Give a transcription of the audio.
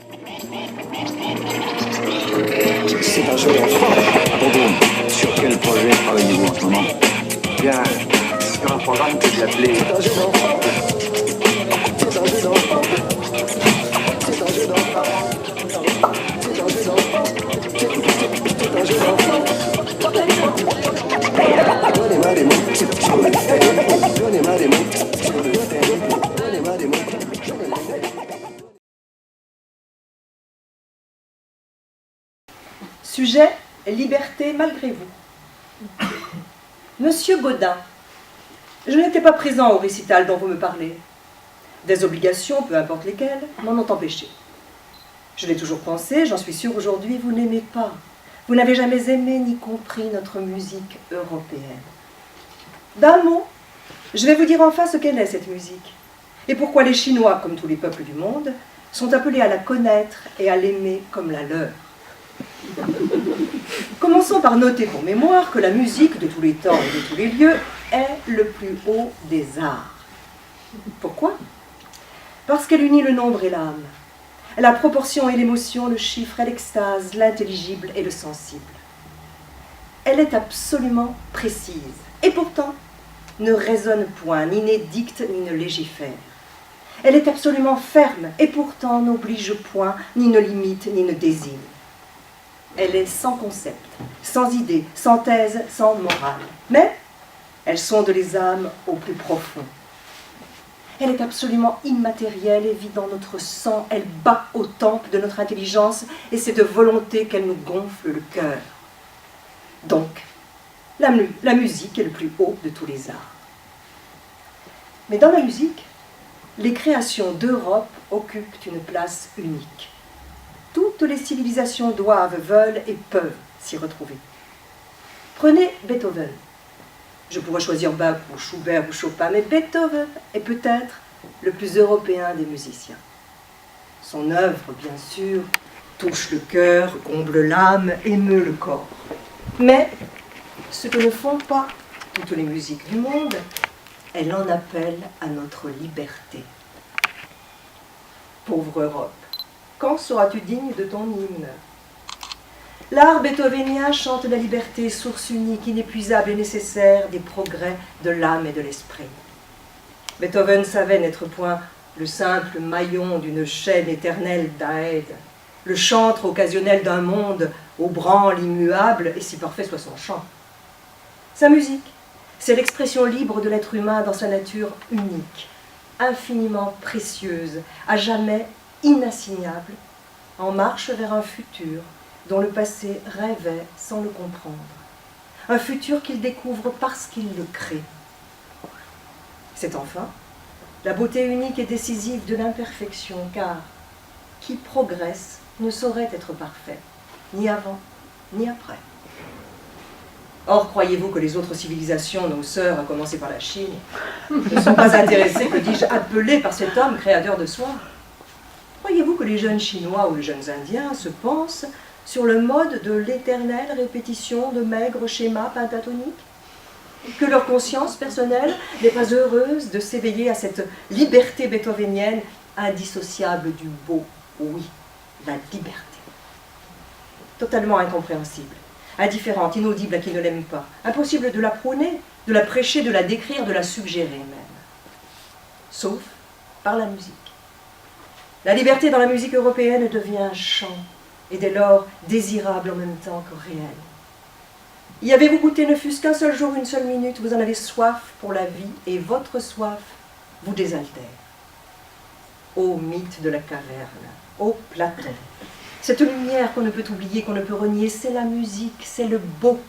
C'est un jeu d'enfant. Bonjour, sur quel projet travaillez-vous en ce moment? Bien, sur un programme que j'ai appelé... C'est un jeu d'enfant. C'est un jeu d'enfant. C'est un jeu d'enfant. C'est un jeu d'enfant. C'est un jeu d'enfant. Donnez-moi des mots. Donnez-moi des mots. Donnez-moi des mots. Sujet, liberté malgré vous. Monsieur Gaudin, je n'étais pas présent au récital dont vous me parlez. Des obligations, peu importe lesquelles, m'en ont empêché. Je l'ai toujours pensé, j'en suis sûre aujourd'hui, vous n'aimez pas. Vous n'avez jamais aimé ni compris notre musique européenne. D'un mot, je vais vous dire enfin ce qu'elle est, cette musique. Et pourquoi les Chinois, comme tous les peuples du monde, sont appelés à la connaître et à l'aimer comme la leur. Commençons par noter pour mémoire que la musique de tous les temps et de tous les lieux est le plus haut des arts. Pourquoi? Parce qu'elle unit le nombre et l'âme, la proportion et l'émotion, le chiffre et l'extase, l'intelligible et le sensible. Elle est absolument précise et pourtant ne raisonne point, ni n'édicte, ni ne légifère. Elle est absolument ferme et pourtant n'oblige point, ni ne limite, ni ne désigne. Elle est sans concept, sans idée, sans thèse, sans morale. Mais elle sonde les âmes au plus profond. Elle est absolument immatérielle et vit dans notre sang. Elle bat aux tempes de notre intelligence et c'est de volonté qu'elle nous gonfle le cœur. Donc, la musique est le plus haut de tous les arts. Mais dans la musique, les créations d'Europe occupent une place unique. Toutes les civilisations doivent, veulent et peuvent s'y retrouver. Prenez Beethoven. Je pourrais choisir Bach ou Schubert ou Chopin, mais Beethoven est peut-être le plus européen des musiciens. Son œuvre, bien sûr, touche le cœur, comble l'âme, émeut le corps. Mais ce que ne font pas toutes les musiques du monde, elle en appelle à notre liberté. Pauvre Europe, quand seras-tu digne de ton hymne? L'art beethovénien chante la liberté, source unique, inépuisable et nécessaire des progrès de l'âme et de l'esprit. Beethoven savait n'être point le simple maillon d'une chaîne éternelle d'Aède, le chantre occasionnel d'un monde aux branles immuables, et si parfait soit son chant. Sa musique, c'est l'expression libre de l'être humain dans sa nature unique, infiniment précieuse, à jamais inassignable, en marche vers un futur dont le passé rêvait sans le comprendre. Un futur qu'il découvre parce qu'il le crée. C'est enfin la beauté unique et décisive de l'imperfection, car qui progresse ne saurait être parfait, ni avant, ni après. Or, croyez-vous que les autres civilisations, nos sœurs, à commencer par la Chine, ne sont pas intéressées, que dis-je, appelées par cet homme créateur de soi? Croyez-vous que les jeunes Chinois ou les jeunes Indiens se pensent sur le mode de l'éternelle répétition de maigres schémas pentatoniques? Que leur conscience personnelle n'est pas heureuse de s'éveiller à cette liberté beethovenienne indissociable du beau? Oui, la liberté. Totalement incompréhensible, indifférente, inaudible à qui ne l'aime pas. Impossible de la prôner, de la prêcher, de la décrire, de la suggérer même. Sauf par la musique. La liberté dans la musique européenne devient un chant, et dès lors désirable en même temps que réel. Y avez-vous goûté ne fût-ce qu'un seul jour, une seule minute, vous en avez soif pour la vie, et votre soif vous désaltère. Ô mythe de la caverne, ô Platon, cette lumière qu'on ne peut oublier, qu'on ne peut renier, c'est la musique, c'est le beau,